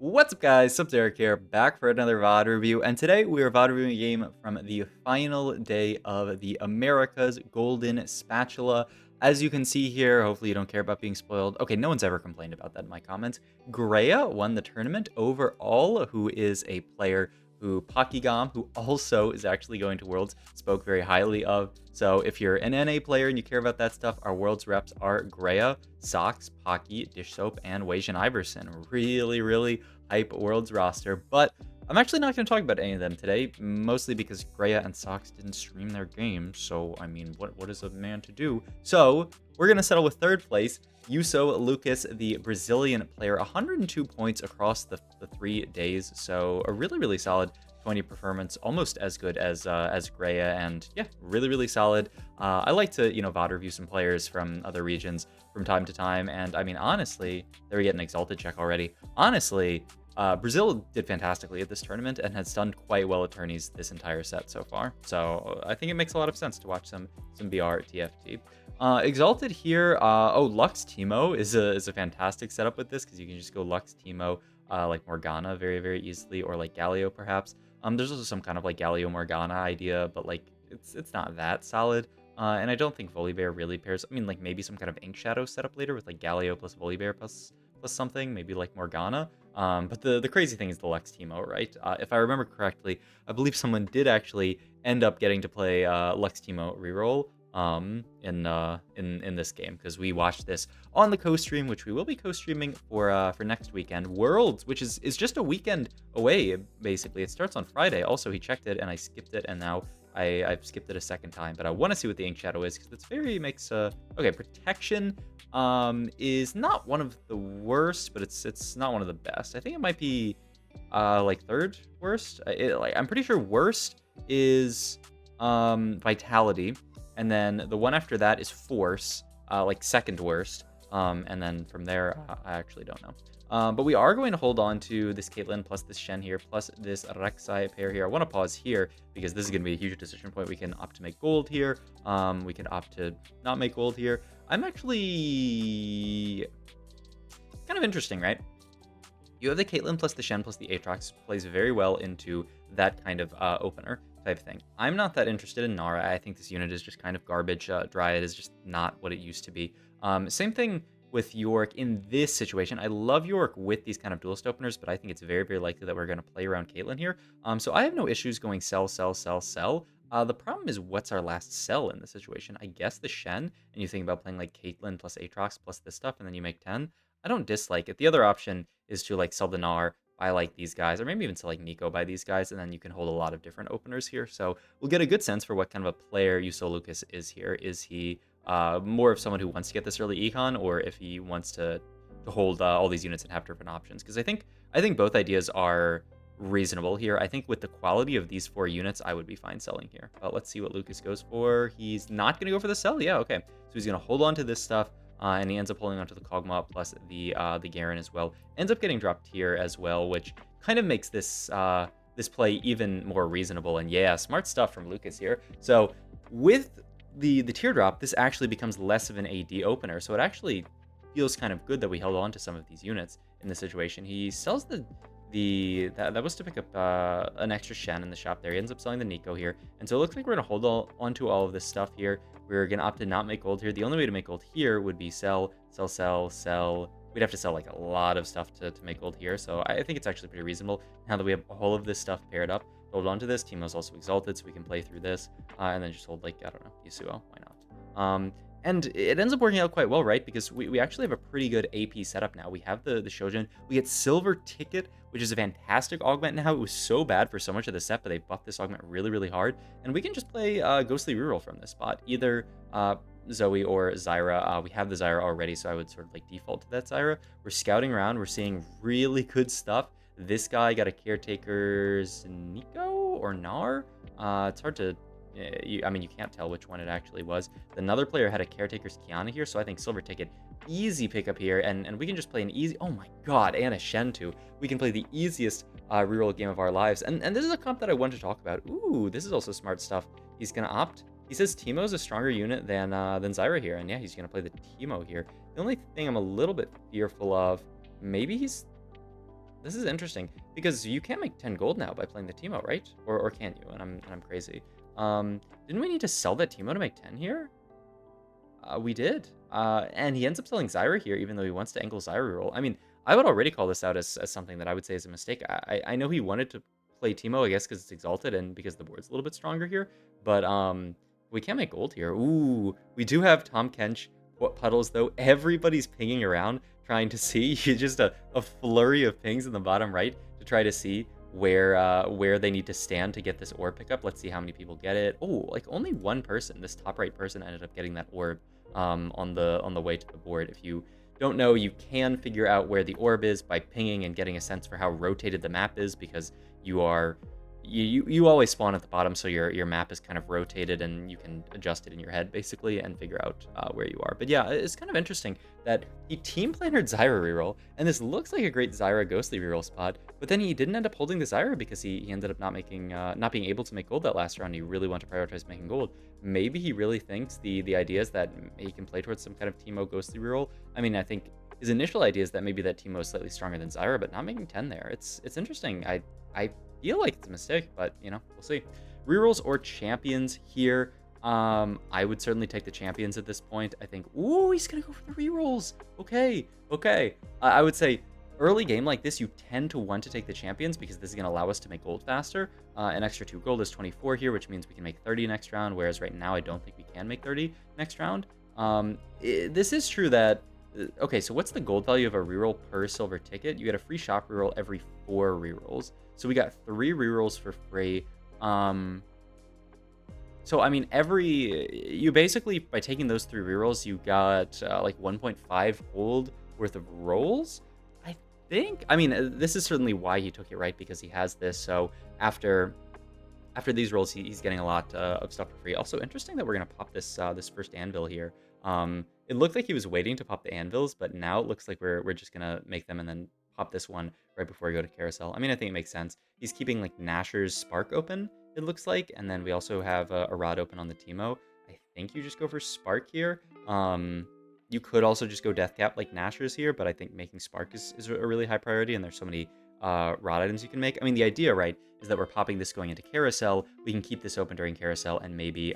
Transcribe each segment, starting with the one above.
What's up guys, Sup Derek here, back for another VOD review, and today we are VOD reviewing a game from the final day of the America's Golden Spatula. As you can see here, hopefully you don't care about being spoiled. Okay, no one's ever complained about that in my comments. Greya won the tournament overall, who is a player who Pakigam, who also is actually going to Worlds, spoke very highly of. So if you're an NA player and you care about that stuff, our Worlds reps are Greya, Sox, Pocky, Dish Soap, and Wajan Iverson. Really hype Worlds roster, but I'm actually not going to talk about any of them today, mostly because Greya and Sox didn't stream their games, so I mean, what is a man to do? So we're going to settle with third place, eusouolucas, the Brazilian player, 102 points across the 3 days, so a really solid 20 performance, almost as good as Greya, and yeah, really solid. I like to, VOD review some players from other regions from time to time, and I mean, honestly, there we get an Exalted check already. Honestly, Brazil did fantastically at this tournament and has done quite well at tourneys this entire set so far. So I think it makes a lot of sense to watch some BR TFT. Exalted here. Lux Teemo is a fantastic setup with this because you can just go Lux Teemo like Morgana very easily, or like Galio perhaps. There's also some kind of like Galio Morgana idea, but like it's not that solid. And I don't think Volibear really pairs. I mean, like maybe some kind of Ink Shadow setup later with like Galio plus Volibear plus something, maybe like Morgana. But the crazy thing is the Lux Teemo, right? If I remember correctly, I believe someone did actually end up getting to play Lux Teemo Reroll in this game, because we watched this on the co-stream, which we will be co-streaming for next weekend. Worlds, which is just a weekend away, basically. It starts on Friday. Also, he checked it and I skipped it, and now I've skipped it a second time, but I want to see what the Ink Shadow is, because it's makes okay, protection is not one of the worst, but it's not one of the best. I think it might be like third worst. I'm pretty sure worst is vitality, and then the one after that is force, like second worst, and then from there I actually don't know. But we are going to hold on to this Caitlyn plus this Shen here plus this Rek'Sai pair here. I want to pause here because this is going to be a huge decision point. We can opt to make gold here. We can opt to not make gold here. I'm actually kind of interesting, right? You have the Caitlyn plus the Shen plus the Aatrox, plays very well into that kind of opener type thing. I'm not that interested in Nara. I think this unit is just kind of garbage. Dryad is just not what it used to be. Same thing with York in this situation. I love York with these kind of duelist openers, but I think it's very likely that we're going to play around Caitlyn here. So I have no issues going sell. The problem is, what's our last sell in this situation? I guess the Shen, and you think about playing like Caitlyn plus Aatrox plus this stuff, and then you make 10. I don't dislike it. The other option is to like sell the Gnar, buy like these guys, or maybe even sell like Nico by these guys, and then you can hold a lot of different openers here. So we'll get a good sense for what kind of a player eusouolucas is here. Is he more of someone who wants to get this early econ, or if he wants to hold all these units and have different options? Because I think both ideas are reasonable here. I think with the quality of these 4 units, I would be fine selling here. Let's see what Lucas goes for. He's not going to go for the sell. Yeah, okay. So he's going to hold on to this stuff. And he ends up holding onto the Kog'Maw plus the Garen as well. Ends up getting dropped here as well, which kind of makes this this play even more reasonable. And yeah, smart stuff from Lucas here. So with the teardrop, this actually becomes less of an AD opener. So it actually feels kind of good that we held on to some of these units in this situation. He sells that was to pick up an extra Shen in the shop there. He ends up selling the Nico here. And so it looks like we're going to hold onto all of this stuff here. We're going to opt to not make gold here. The only way to make gold here would be sell. We'd have to sell like a lot of stuff to make gold here. So I think it's actually pretty reasonable. Now that we have all of this stuff paired up, hold on to this. Teemo's also exalted, so we can play through this. And then just hold like, I don't know, Yasuo. Why not? And it ends up working out quite well, right? Because we actually have a pretty good AP setup now. We have the Shojin. We get Silver Ticket, which is a fantastic augment now. It was so bad for so much of the set, but they buffed this augment really hard. And we can just play Ghostly Reroll from this spot. Either Zoe or Zyra. We have the Zyra already, so I would sort of like default to that Zyra. We're scouting around. We're seeing really good stuff. This guy got a Caretaker's Nico or Gnar. It's hard to... I mean, you can't tell which one it actually was. Another player had a Caretaker's Kiana here, so I think Silver Ticket, easy pickup here, and we can just play an easy... Oh my god, and a Shen too. We can play the easiest reroll game of our lives, and this is a comp that I want to talk about. Ooh, this is also smart stuff. He's gonna opt. He says Teemo's a stronger unit than Zyra here, and yeah, he's gonna play the Teemo here. The only thing I'm a little bit fearful of, maybe he's This is interesting because you can't make 10 gold now by playing the Teemo, right? Or can you? And I'm crazy. Didn't we need to sell that Teemo to make 10 here? We did. And he ends up selling Zyra here, even though he wants to angle Zyra roll. I mean, I would already call this out as something that I would say is a mistake. I know he wanted to play Teemo, I guess, because it's exalted and because the board's a little bit stronger here. But we can't make gold here. Ooh, we do have Tom Kench. What puddles though? Everybody's pinging around trying to see. Just a flurry of pings in the bottom right to try to see where they need to stand to get this orb pickup. Let's see how many people get it. Oh, like only one person, this top right person, ended up getting that orb on the way to the board. If you don't know, you can figure out where the orb is by pinging and getting a sense for how rotated the map is, because you always spawn at the bottom, so your map is kind of rotated and you can adjust it in your head basically and figure out where you are. But yeah, it's kind of interesting that he team plannered Zyra reroll, and this looks like a great Zyra Ghostly reroll spot, but then he didn't end up holding the Zyra because he ended up not being able to make gold that last round. He really wanted to prioritize making gold. Maybe he really thinks the idea is that he can play towards some kind of Teemo Ghostly reroll. I mean, I think his initial idea is that maybe that Teemo is slightly stronger than Zyra, but not making 10 there. It's interesting. I feel like it's a mistake, but you know, we'll see. Rerolls or champions here. I would certainly take the champions at this point. I think, ooh, he's gonna go for the rerolls. Okay. I would say early game like this, you tend to want to take the champions because this is gonna allow us to make gold faster. An extra 2 gold is 24 here, which means we can make 30 next round, whereas right now I don't think we can make 30 next round. This is true that, okay, so what's the gold value of a reroll per silver ticket? You get a free shop reroll every 4 rerolls. So we got 3 rerolls for free. So I mean, you basically, by taking those 3 rerolls, you got like 1.5 gold worth of rolls, I think. I mean, this is certainly why he took it, right? Because he has this. So after these rolls, he's getting a lot of stuff for free. Also, interesting that we're gonna pop this this first anvil here. It looked like he was waiting to pop the anvils, but now it looks like we're just gonna make them and then pop this one right before we go to carousel. I mean, I think it makes sense. He's keeping like Nasher's Spark open, it looks like, and then we also have a rod open on the Teemo. I think you just go for Spark here. You could also just go Deathcap like Nasher's here, but I think making Spark is a really high priority, and there's so many rod items you can make. I mean, the idea, right, is that we're popping this going into carousel. We can keep this open during carousel and maybe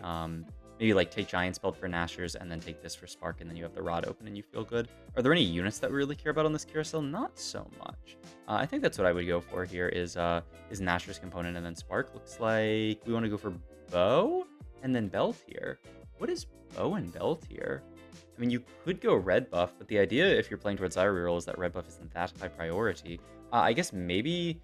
like take Giant's Belt for Nashers and then take this for Spark, and then you have the rod open and you feel good. Are there any units that we really care about on this carousel? Not so much. I think that's what I would go for here is Nashers component and then Spark. Looks like we want to go for Bow and then Belt here. What is Bow and Belt here? I mean, you could go red buff, but the idea if you're playing towards Zyra reroll is that red buff isn't that high priority. I guess maybe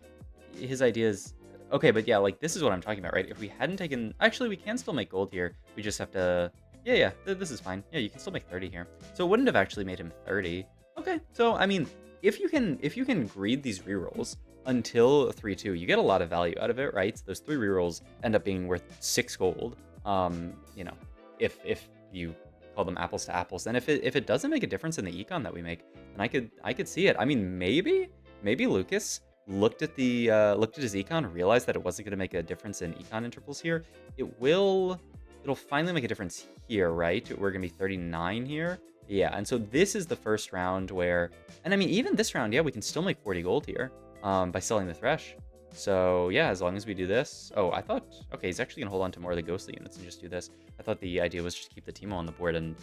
his idea is... Okay, but yeah, like, this is what I'm talking about, right? If we hadn't taken... Actually, we can still make gold here. We just have to... Yeah, this is fine. Yeah, you can still make 30 here. So it wouldn't have actually made him 30. Okay, so, I mean, if you can greed these rerolls until 3-2, you get a lot of value out of it, right? So those 3 rerolls end up being worth 6 gold, you know, if you call them apples to apples. And if it doesn't make a difference in the econ that we make, then I could see it. I mean, maybe Lucas looked at his econ, realized that it wasn't going to make a difference in econ intervals here. It'll finally make a difference here, right? We're going to be 39 here. Yeah, and so this is the first round where, and I mean, even this round, yeah, we can still make 40 gold here by selling the Thresh. So yeah, as long as we do this. Oh, I thought, okay, he's actually going to hold on to more of the Ghostly units and just do this. I thought the idea was just keep the Teemo on the board and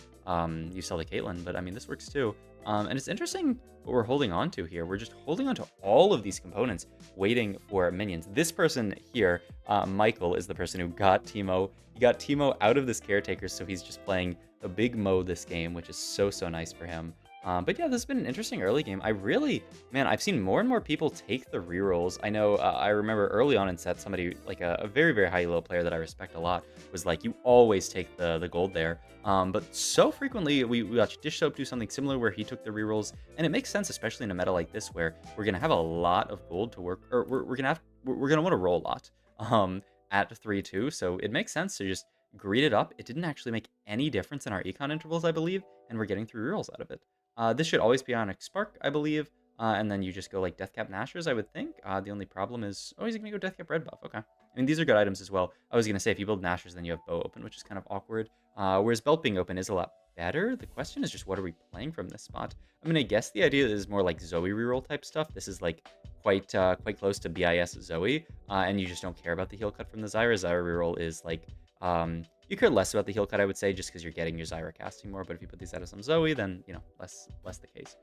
you sell the Caitlyn, but I mean, this works too. And it's interesting what we're holding on to here. We're just holding on to all of these components, waiting for minions. This person here, Michael, is the person who got Teemo. He got Teemo out of this Caretaker, so he's just playing the big Mo this game, which is so nice for him. But yeah, this has been an interesting early game. I've seen more and more people take the rerolls. I know, I remember early on in set, somebody, like a very, very high elo player that I respect a lot, was like, you always take the gold there. But so frequently, we watched Dish Soap do something similar where he took the rerolls, and it makes sense, especially in a meta like this, where we're gonna have a lot of gold to work, or we're gonna want to roll a lot at 3-2, so it makes sense to just greed it up. It didn't actually make any difference in our econ intervals, I believe, and we're getting 3 rerolls out of it. This should always be Ionic Spark, I believe. And then you just go like Deathcap Nashers, I would think. The only problem is... Oh, he's going to go Deathcap Red Buff. Okay. I mean, these are good items as well. I was going to say, if you build Nashers, then you have Bow open, which is kind of awkward. Whereas Belt being open is a lot better. The question is just, what are we playing from this spot? I'm going to guess the idea is more like Zoe reroll type stuff. This is like quite close to BIS Zoe, and you just don't care about the heal cut from the Zyra. Zyra reroll is like you care less about the heal cut, I would say, just because you're getting your Zyra casting more. But if you put these out of some Zoe, then less the case.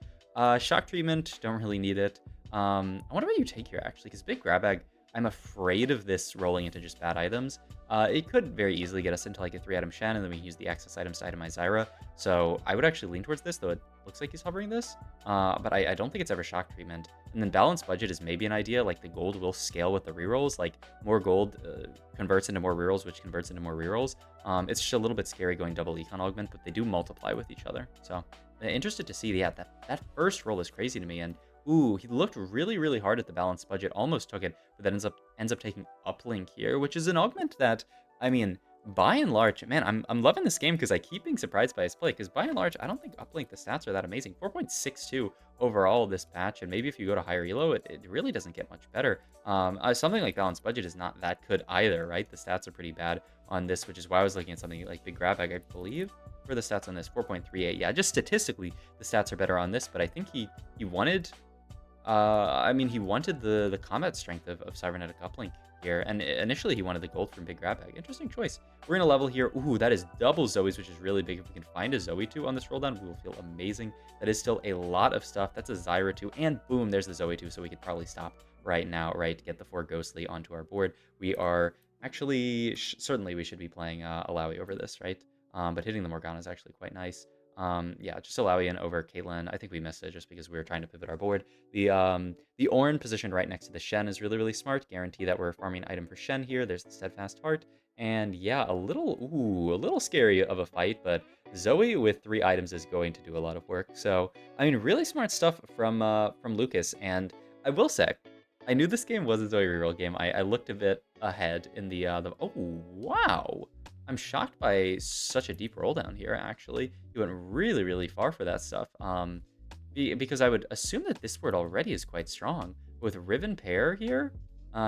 Shock treatment, don't really need it. I wonder what you take here actually, because big grab bag. I'm afraid of this rolling into just bad items. It could very easily get us into like a 3-item Shen, and then we can use the excess items to itemize Zyra. So I would actually lean towards this, though it looks like he's hovering this. But I don't think it's ever shock treatment. And then balanced budget is maybe an idea. Like the gold will scale with the rerolls. Like more gold converts into more rerolls, which converts into more rerolls. It's just a little bit scary going double econ augment, but they do multiply with each other. So interested to see. Yeah, that first roll is crazy to me. And ooh, he looked really, really hard at the balanced budget, almost took it, but then ends up taking uplink here, which is an augment that, I mean, by and large, man, I'm loving this game because I keep being surprised by his play, because by and large, I don't think uplink, the stats are that amazing. 4.62 overall this patch, and maybe if you go to higher elo, it really doesn't get much better. Something like balanced budget is not that good either, right? The stats are pretty bad on this, which is why I was looking at something like big grab bag, I believe. For the stats on this, 4.38. Yeah, just statistically, the stats are better on this, but I think he wanted... I mean, he wanted the combat strength of cybernetic uplink here, and initially he wanted the gold from big grab bag. Interesting choice. We're in a level here. Ooh, that is double Zoes, which is really big. If we can find a Zoe 2 on this roll down, we will feel amazing. That is still a lot of stuff. That's a Zyra 2, and boom, there's the Zoe 2, so we could probably stop right now, right, to get the 4 Ghostly onto our board. We are actually, certainly we should be playing Alawi over this, right? But hitting the Morgana is actually quite nice. Yeah, just Alawian over Caitlyn. I think we missed it just because we were trying to pivot our board. The Ornn positioned right next to the Shen is really, really smart. Guarantee that we're farming an item for Shen here. There's the Steadfast Heart. And yeah, a little scary of a fight, but Zoe with 3 items is going to do a lot of work. So, I mean, really smart stuff from Lucas. And I will say, I knew this game was a Zoe reroll game. I looked a bit ahead in the oh, wow. I'm shocked by such a deep roll down here, actually. He went really, really far for that stuff. Because I would assume that this word already is quite strong. With Riven pair here,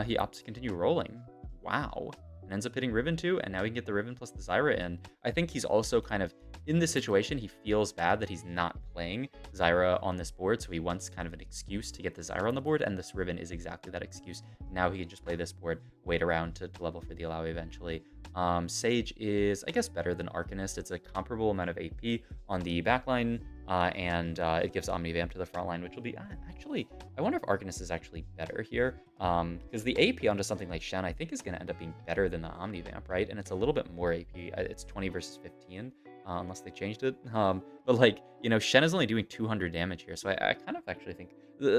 he opts to continue rolling. Wow. And ends up hitting Riven too, and now he can get the Riven plus the Zyra in. I think he's also kind of, in this situation, he feels bad that he's not playing Zyra on this board, so he wants kind of an excuse to get the Zyra on the board, and this Riven is exactly that excuse. Now he can just play this board, wait around to level for the Alawi eventually. Sage is, I guess, better than Arcanist. It's a comparable amount of AP on the backline, and it gives Omnivamp to the front line, which will be, actually, I wonder if Arcanist is actually better here, because the AP onto something like Shen, I think, is going to end up being better than the Omnivamp, right? And it's a little bit more AP. It's 20 versus 15, unless they changed it. But, like, you know, Shen is only doing 200 damage here, so I kind of actually think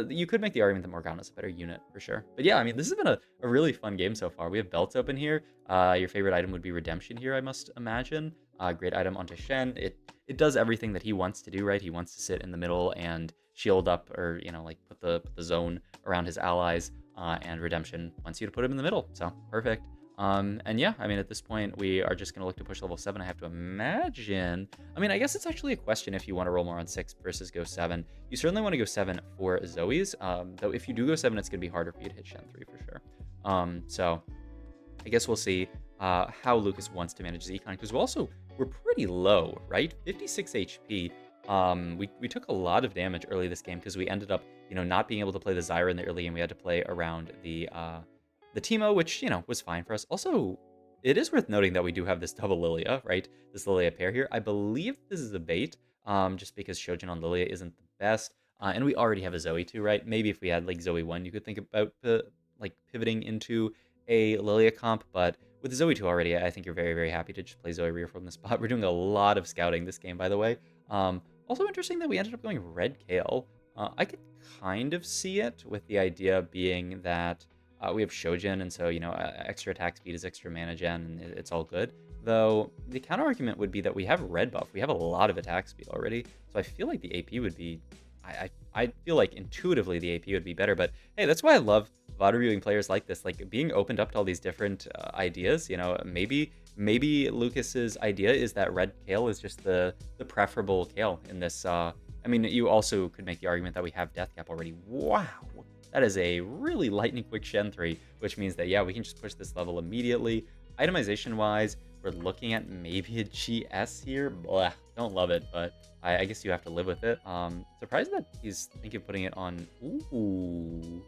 you could make the argument that Morgana's a better unit, for sure. But yeah, I mean, this has been a really fun game so far. We have belts open here. Your favorite item would be Redemption here, I must imagine. Great item onto Shen. It does everything that he wants to do, right? He wants to sit in the middle and shield up, or, you know, like put the zone around his allies, and Redemption wants you to put him in the middle. So perfect. And yeah, I mean, at this point, we are just going to look to push level 7. I have to imagine. I mean, I guess it's actually a question if you want to roll more on 6 versus go 7. You certainly want to go 7 for Zoe's, though if you do go 7, it's going to be harder for you to hit Shen 3 for sure. So I guess we'll see how Lucas wants to manage his econ, because we're pretty low, right? 56 HP. We took a lot of damage early this game because we ended up, you know, not being able to play the Zyra in the early game. We had to play around the Teemo, which, you know, was fine for us. Also, it is worth noting that we do have this double Lilia, right? This Lilia pair here. I believe this is a bait, just because Shojin on Lilia isn't the best. And we already have a Zoe too, right? Maybe if we had like Zoe 1, you could think about like pivoting into a Lilia comp, but with Zoe 2 already, I think you're very, very happy to just play Zoe Rear from the spot. We're doing a lot of scouting this game, by the way. Also interesting that we ended up going Red Kale. I could kind of see it, with the idea being that we have Shojin, and so, you know, extra attack speed is extra mana gen, and it's all good. Though, the counter argument would be that we have red buff. We have a lot of attack speed already, so I feel like the AP would be... I feel like intuitively the AP would be better, but hey, that's why I love VOD reviewing players like this, like being opened up to all these different ideas. You know, maybe Lucas's idea is that red Kale is just the preferable Kale in this. I mean, you also could make the argument that we have Death Cap already. Wow. That is a really lightning quick Shen 3, which means that, yeah, we can just push this level immediately. Itemization-wise, we're looking at maybe a GS here. Blah, don't love it, but I guess you have to live with it. Surprised that he's thinking of putting it on... Ooh.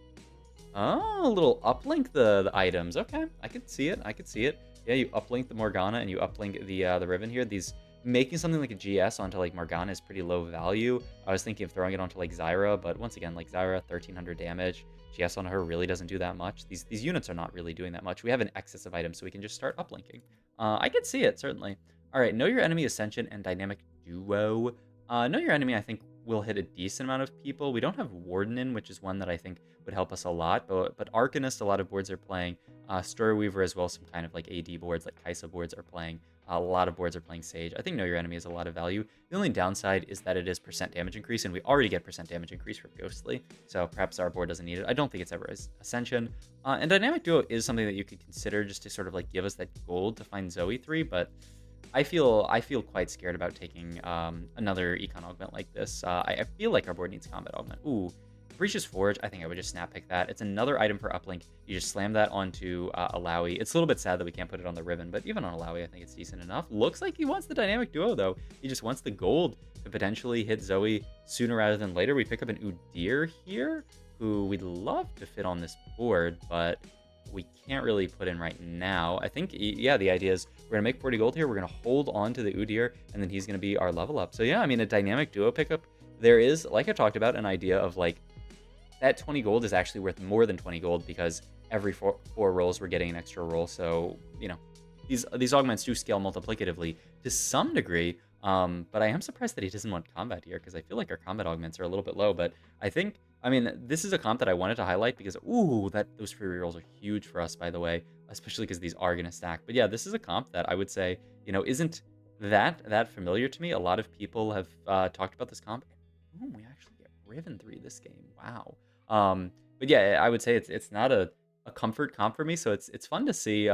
Oh, a little uplink the items. Okay, I could see it. I could see it. Yeah, you uplink the Morgana and you uplink the Riven here. These making something like a GS onto like Morgana is pretty low value. I was thinking of throwing it onto like Zyra, but once again, like Zyra, 1300 damage. GS on her really doesn't do that much. These units are not really doing that much. We have an excess of items, so we can just start uplinking. I could see it certainly. All right, know your enemy Ascension and Dynamic Duo. Know your enemy, I think, will hit a decent amount of people. We don't have Warden in, which is one that I think would help us a lot. But Arcanist, a lot of boards are playing. Story Weaver as well, some kind of like AD boards, like Kaisa boards are playing. A lot of boards are playing Sage. I think Know Your Enemy has a lot of value. The only downside is that it is percent damage increase, and we already get percent damage increase from Ghostly, so perhaps our board doesn't need it. I don't think it's ever as Ascension. And Dynamic Duo is something that you could consider just to sort of like give us that gold to find Zoe 3, but I feel quite scared about taking another Econ Augment like this. I feel like our board needs Combat Augment. Ooh, Breach's Forge, I think I would just snap pick that. It's another item for uplink. You just slam that onto Alawi. It's a little bit sad that we can't put it on the Riven, but even on Alawi, I think it's decent enough. Looks like he wants the Dynamic Duo, though. He just wants the gold to potentially hit Zoe sooner rather than later. We pick up an Udyr here, who we'd love to fit on this board, but we can't really put in right now. I think, yeah, the idea is we're going to make 40 gold here. We're going to hold on to the Udyr, and then he's going to be our level up. So yeah, I mean, a Dynamic Duo pickup, there is, like I talked about, an idea of like, that 20 gold is actually worth more than 20 gold because every four rolls we're getting an extra roll. So, you know, these augments do scale multiplicatively to some degree. But I am surprised that he doesn't want combat here because I feel like our combat augments are a little bit low. But I think, I mean, this is a comp that I wanted to highlight because, ooh, those free rerolls are huge for us, by the way, especially because these are going to stack. But yeah, this is a comp that I would say, you know, isn't that familiar to me. A lot of people have talked about this comp. Oh, we actually get Riven 3 this game. Wow. But yeah, I would say it's not a comfort comp for me, so it's fun to see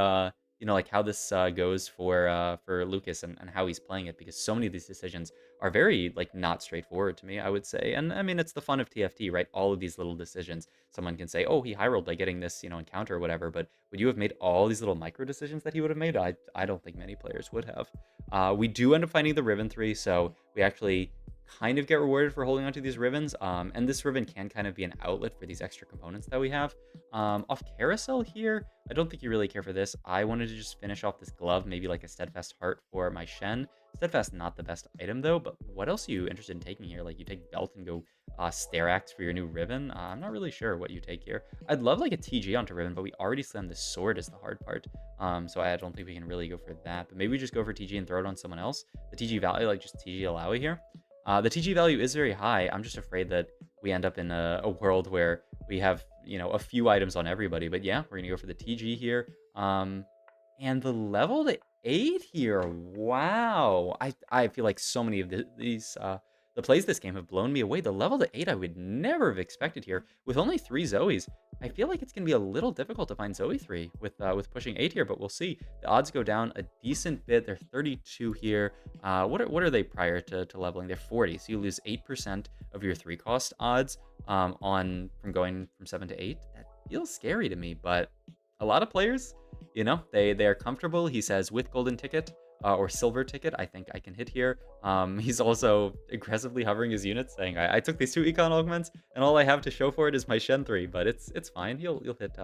you know, like how this goes for Lucas and how he's playing it, because so many of these decisions are very like not straightforward to me, I would say. And I mean, it's the fun of TFT, right? All of these little decisions. Someone can say, oh, he high rolled by getting this, you know, encounter or whatever, but would you have made all these little micro decisions that he would have made? I don't think many players would have. We do end up finding the Riven 3, so we actually kind of get rewarded for holding onto these Rivens. And this Riven can kind of be an outlet for these extra components that we have. Off Carousel here, I don't think you really care for this. I wanted to just finish off this glove, maybe like a Steadfast Heart for my Shen. Steadfast, not the best item though, but what else are you interested in taking here? Like you take Belt and go Stare Axe for your new Riven? I'm not really sure what you take here. I'd love like a TG onto Riven, but we already slammed the sword as the hard part. So I don't think we can really go for that, but maybe we just go for TG and throw it on someone else. The TG value, like just TG Alawi here. The TG value is very high. I'm just afraid that we end up in a world where we have, you know, a few items on everybody. But yeah, we're going to go for the TG here. And the level to 8 here. Wow. I feel like so many of these the plays this game have blown me away. The level to 8 I would never have expected here. With only 3 Zoes, I feel like it's going to be a little difficult to find Zoe 3 with pushing 8 here, but we'll see. The odds go down a decent bit. They're 32 here. What are they prior to leveling? They're 40, so you lose 8% of your 3 cost odds from going from 7 to 8. That feels scary to me, but a lot of players, you know, they are comfortable. He says with golden ticket or silver ticket, I think I can hit here. He's also aggressively hovering his units, saying I took these 2 econ augments and all I have to show for it is my Shen 3, but it's fine. He'll hit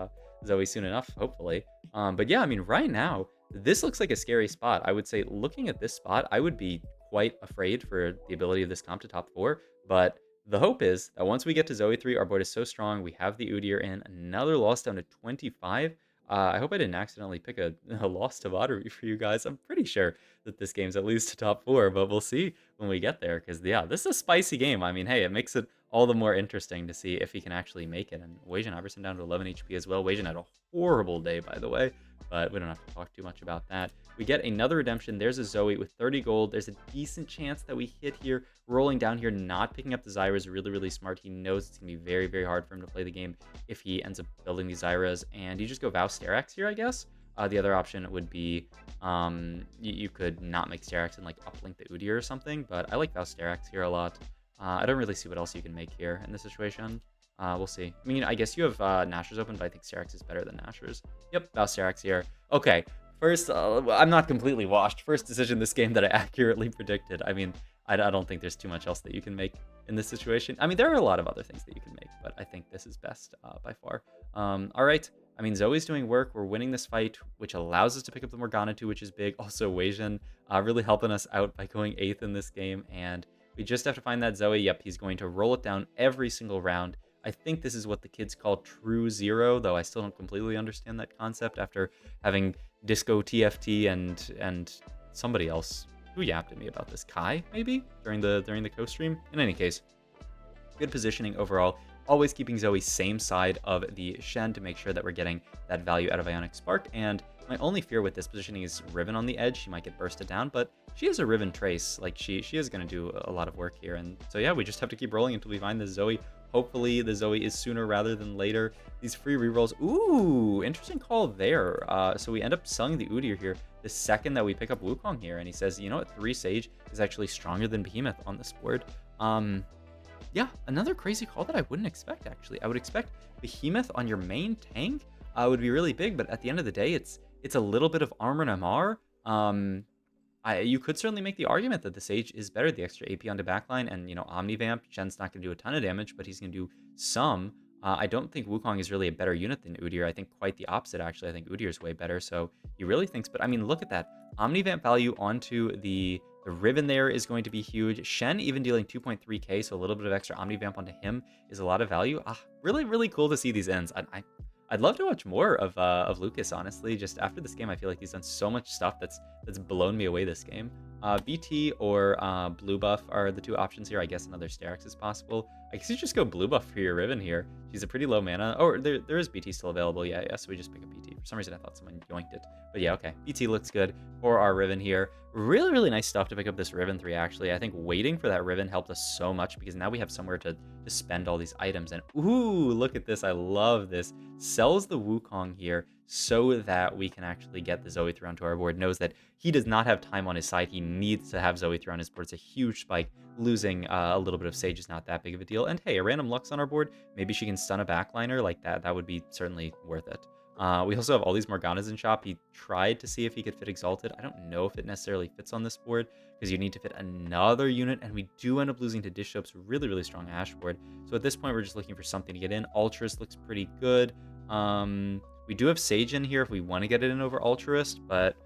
Zoe soon enough, hopefully. But yeah, I mean, right now this looks like a scary spot. I would say looking at this spot, I would be quite afraid for the ability of this comp to top 4, but the hope is that once we get to Zoe 3, our board is so strong. We have the Udyr in, another loss down to 25. I hope I didn't accidentally pick a loss to Vattery for you guys. I'm pretty sure that this game's at least top 4, but we'll see when we get there. Because, yeah, this is a spicy game. I mean, hey, it makes it all the more interesting to see if he can actually make it. And Weijin Iverson down to 11 HP as well. Weijin had a horrible day, by the way, but we don't have to talk too much about that. We get another redemption. There's a Zoe with 30 gold. There's a decent chance that we hit here. Rolling down here, not picking up the Zyra is really, really smart. He knows it's going to be very, very hard for him to play the game if he ends up building these Zyras. And you just go Vow Sterax here, I guess. The other option would be you could not make Sterax and like uplink the Udyr or something. But I like Vow Sterax here a lot. I don't really see what else you can make here in this situation. We'll see. I mean, I guess you have Nashers open, but I think Sterax is better than Nashers. Yep, Vow Sterax here. Okay. First, I'm not completely washed. First decision this game that I accurately predicted. I mean, I don't think there's too much else that you can make in this situation. I mean, there are a lot of other things that you can make, but I think this is best by far. All right. I mean, Zoe's doing work. We're winning this fight, which allows us to pick up the Morgana too, which is big. Also, Weijin really helping us out by going 8th in this game. And we just have to find that Zoe. Yep, he's going to roll it down every single round. I think this is what the kids call true zero, though I still don't completely understand that concept after having Disco TFT and somebody else who yapped at me about this. Kai, maybe? During the co-stream? In any case, good positioning overall. Always keeping Zoe same side of the Shen to make sure that we're getting that value out of Ionic Spark. And my only fear with this positioning is Riven on the edge. She might get bursted down, but she has a Riven Trace. Like, she is going to do a lot of work here. And so, yeah, we just have to keep rolling until we find the Zoe. Hopefully, the Zoe is sooner rather than later. These free rerolls. Ooh, interesting call there. So we end up selling the Udyr here the second that we pick up Wukong here. And he says, you know what, 3 Sage is actually stronger than Behemoth on this board. Yeah, another crazy call that I wouldn't expect, actually. I would expect Behemoth on your main tank would be really big, but at the end of the day, it's a little bit of armor and MR. You could certainly make the argument that the Sage is better, the extra AP onto backline, and, you know, Omnivamp, Shen's not going to do a ton of damage, but he's going to do some. I don't think Wukong is really a better unit than Udyr. I think quite the opposite, actually. I think Udyr is way better, so he really thinks, but I mean, look at that. Omnivamp value onto the Riven there is going to be huge. Shen even dealing 2.3k, so a little bit of extra Omnivamp onto him is a lot of value. Really, really cool to see these ends. I'd love to watch more of Lucas, honestly. Just after this game, I feel like he's done so much stuff that's blown me away this game. BT or blue buff are the two options here. I guess another Sterak's is possible. I guess you just go blue buff for your Riven here. She's a pretty low mana. Oh, there is BT still available. Yeah, so we just pick up BT. For some reason, I thought someone yoinked it. But yeah, okay. BT looks good for our Riven here. Really, really nice stuff to pick up this Riven 3, actually. I think waiting for that Riven helped us so much because now we have somewhere to spend all these items. And ooh, look at this. I love this. Sells the Wukong here so that we can actually get the Zoe thrown to our board. Knows that he does not have time on his side. He needs to have Zoe thrown on his board. It's a huge spike. Losing a little bit of Sage is not that big of a deal. And hey, a random Lux on our board, maybe she can stun a backliner like that. That would be certainly worth it. We also have all these Morganas in shop. He tried to see if he could fit Exalted. I don't know if it necessarily fits on this board because you need to fit another unit, and we do end up losing to Dish Soap's really, really strong Ash board. So at this point, we're just looking for something to get in. Ultrist looks pretty good. We do have Sage in here if we want to get it in over Altruist, but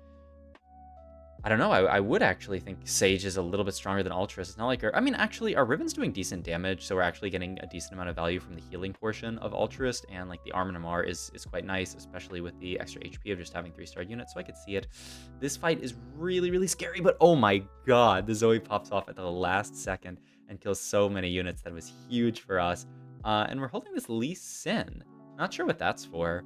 I don't know. I would actually think Sage is a little bit stronger than Ultras. It's not like I mean, actually, our Riven's doing decent damage, so we're actually getting a decent amount of value from the healing portion of Ultrist, and like the Arm and MR is quite nice, especially with the extra HP of just having 3-star units, so I could see it. This fight is really, really scary, but oh my god, the Zoe pops off at the last second and kills so many units. That was huge for us. And we're holding this Lee Sin. Not sure what that's for.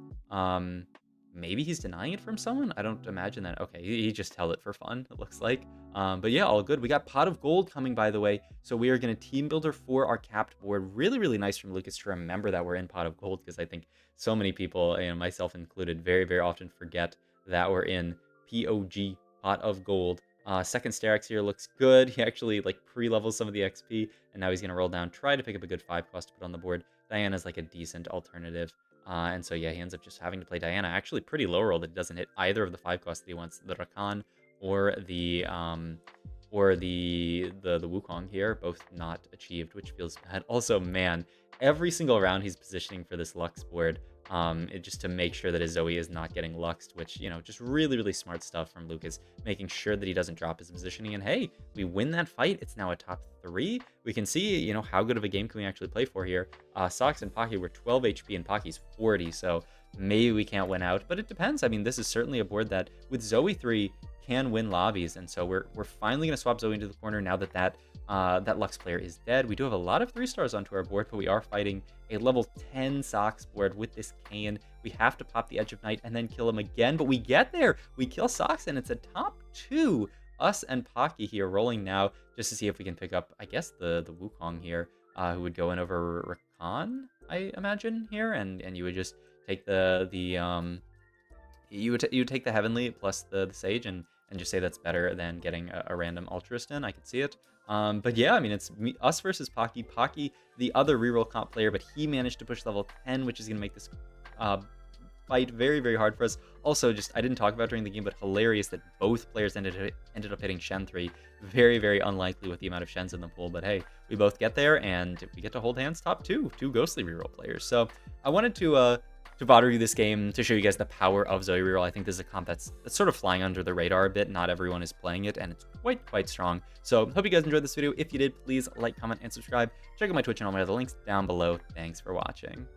Maybe he's denying it from someone? I don't imagine that. Okay, he just held it for fun, it looks like. But yeah, all good. We got Pot of Gold coming, by the way. So we are going to team builder for our capped board. Really, really nice from Lucas to remember that we're in Pot of Gold, because I think so many people, you know, myself included, very, very often forget that we're in POG, Pot of Gold. Second Sterak's here looks good. He actually like pre-levels some of the XP, and now he's going to roll down, try to pick up a good 5 cost to put on the board. Diana's like a decent alternative. And so, yeah, he ends up just having to play Diana. Actually, pretty low roll that doesn't hit either of the 5 costs that he wants, the Rakan or the Wukong here, both not achieved, which feels bad. Also, man, every single round he's positioning for this Lux board, just to make sure that his Zoe is not getting luxed, which, you know, just really, really smart stuff from Lucas, making sure that he doesn't drop his positioning. And hey, we win that fight. It's now a top 3. We can see, you know, how good of a game can we actually play for here. Sox and Pocky were 12 HP and Pocky's 40, so maybe we can't win out, but it depends. I mean, this is certainly a board that with Zoe 3 can win lobbies, and so we're finally going to swap Zoe into the corner now that that Lux player is dead. We do have a lot of 3-stars onto our board, but we are fighting a level 10 Sox board with this Kayn. We have to pop the Edge of Night and then kill him again, but we get there. We kill Sox, and it's a top 2. Us and Pocky here rolling now just to see if we can pick up, I guess, the Wukong here, who would go in over Rakan, I imagine, here, and you would just take you would take the Heavenly plus the Sage and just say that's better than getting a random Altruist in. I could see it. But yeah, I mean, it's us versus Pocky. Pocky, the other reroll comp player, but he managed to push level 10, which is going to make this fight very, very hard for us. Also, just I didn't talk about during the game, but hilarious that both players ended up hitting Shen 3. Very, very unlikely with the amount of Shens in the pool, but hey, we both get there, and we get to hold hands top two Ghostly Reroll players. So I wanted to VOD review this game to show you guys the power of Zoe Reroll. I think this is a comp that's sort of flying under the radar a bit. Not everyone is playing it, and it's quite strong. So hope you guys enjoyed this video. If you did, please like, comment, and subscribe. Check out my Twitch and all my other links down below. Thanks for watching.